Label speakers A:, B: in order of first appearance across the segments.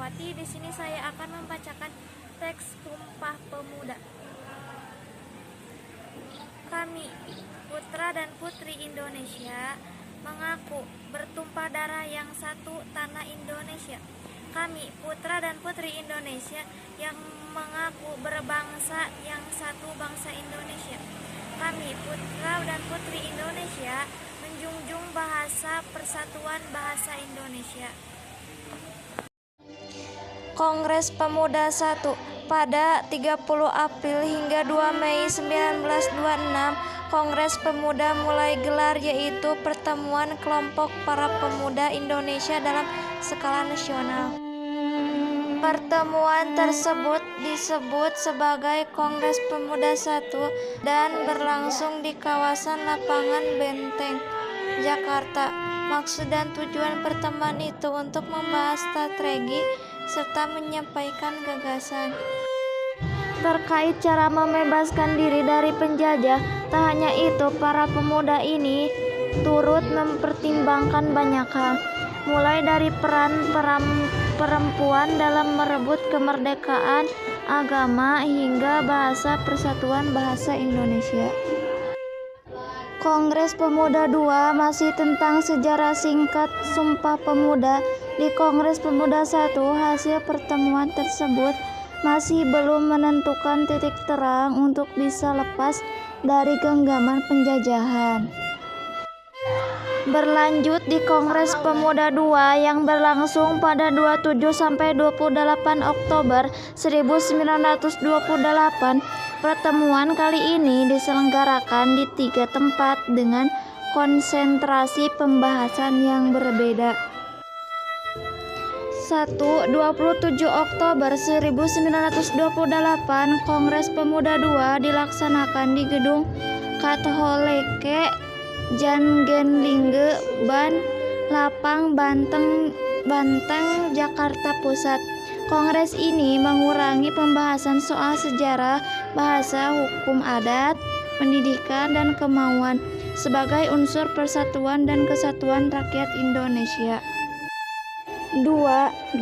A: Kurniawati. Di sini saya akan membacakan teks Sumpah Pemuda. Kami, putra dan putri Indonesia, mengaku bertumpah darah yang satu tanah Indonesia. Kami, putra dan putri Indonesia, yang mengaku berbangsa yang satu bangsa Indonesia. Kami, putra dan putri Indonesia, menjunjung bahasa persatuan bahasa Indonesia. Kongres Pemuda 1 pada 30 April hingga 2 Mei 1926, Kongres Pemuda mulai gelar, yaitu pertemuan kelompok para pemuda Indonesia dalam skala nasional. Pertemuan tersebut disebut sebagai Kongres Pemuda 1 dan berlangsung di kawasan Lapangan Benteng, Jakarta. Maksud dan tujuan pertemuan itu untuk membahas strategi serta menyampaikan gagasan terkait cara membebaskan diri dari penjajah. Tak hanya itu, para pemuda ini turut mempertimbangkan banyak hal, mulai dari peran perempuan dalam merebut kemerdekaan agama hingga bahasa persatuan bahasa Indonesia. Kongres Pemuda II masih tentang sejarah singkat Sumpah Pemuda. Di Kongres Pemuda I, hasil pertemuan tersebut masih belum menentukan titik terang untuk bisa lepas dari genggaman penjajahan. Berlanjut di Kongres Pemuda II yang berlangsung pada 27–28 Oktober 1928, pertemuan kali ini diselenggarakan di 3 tempat dengan konsentrasi pembahasan yang berbeda. 1. 27 Oktober 1928, Kongres Pemuda II dilaksanakan di Gedung Katholike Jangenlinge Ban Lapang Banteng, Jakarta Pusat. Kongres ini mengurangi pembahasan soal sejarah, bahasa, hukum adat, pendidikan, dan kemauan sebagai unsur persatuan dan kesatuan rakyat Indonesia. 2. 28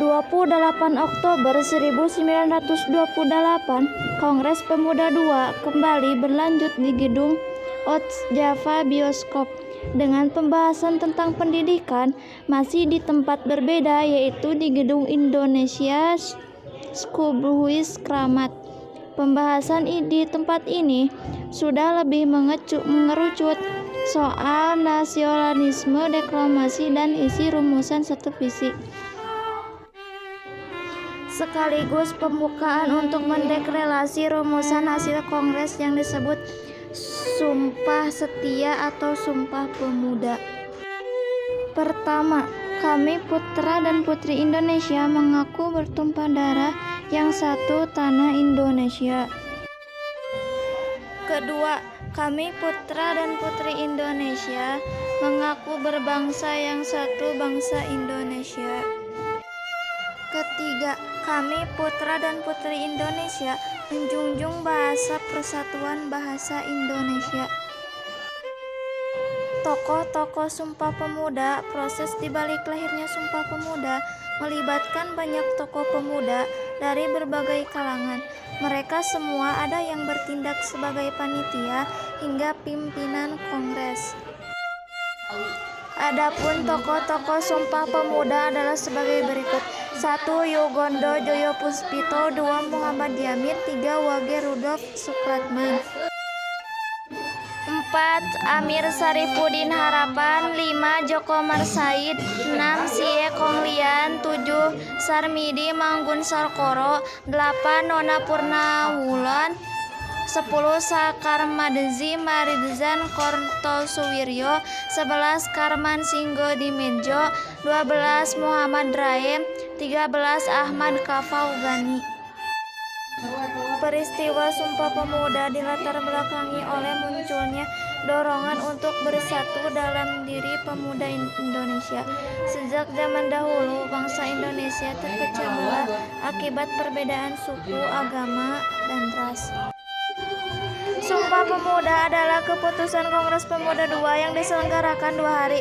A: Oktober 1928, Kongres Pemuda II kembali berlanjut di Gedung Java Bioskop dengan pembahasan tentang pendidikan masih di tempat berbeda, yaitu di Gedung Indonesia Schoolhouse Kramat. Pembahasan di tempat ini sudah lebih mengerucut soal nasionalisme, deklamasi, dan isi rumusan satu visi, sekaligus pembukaan untuk mendeklarasi rumusan hasil kongres yang disebut Sumpah Setia atau Sumpah Pemuda. Pertama, kami putra dan putri Indonesia mengaku bertumpah darah yang satu tanah Indonesia. Kedua, kami putra dan putri Indonesia mengaku berbangsa yang satu bangsa Indonesia. Ketiga, kami putra dan putri Indonesia menjunjung bahasa persatuan bahasa Indonesia. Tokoh-tokoh Sumpah Pemuda. Proses dibalik lahirnya Sumpah Pemuda melibatkan banyak tokoh pemuda dari berbagai kalangan. Mereka semua ada yang bertindak sebagai panitia hingga pimpinan kongres. Adapun tokoh-tokoh Sumpah Pemuda adalah sebagai berikut. 1. Yugondo Joyopuspito. 2. Muhammad Yamin. 3. Wage Rudolf Supratman. 4. Amir Syarifuddin Harapan. 5. Joko Marsaid. 6. Sie Konglian. 7. Sarmidi Manggun Sarkoro. 8. Nona Purnawulan. 10. Sakar Madzi Maridzan Kortosuwiryo. 11. Karman Singgo Dimedjo. 12. Muhammad Rahim. 13. Ahmad Kafau Gani. Peristiwa Sumpah Pemuda dilatar belakangi oleh munculnya dorongan untuk bersatu dalam diri pemuda Indonesia. Sejak zaman dahulu, bangsa Indonesia terpecah belah akibat perbedaan suku, agama, dan ras. Sumpah Pemuda adalah keputusan Kongres Pemuda II yang diselenggarakan 2 hari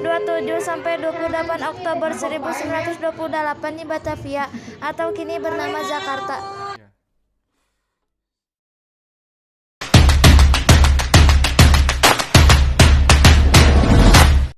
A: 27 sampai 28 Oktober 1928 di Batavia atau kini bernama Jakarta.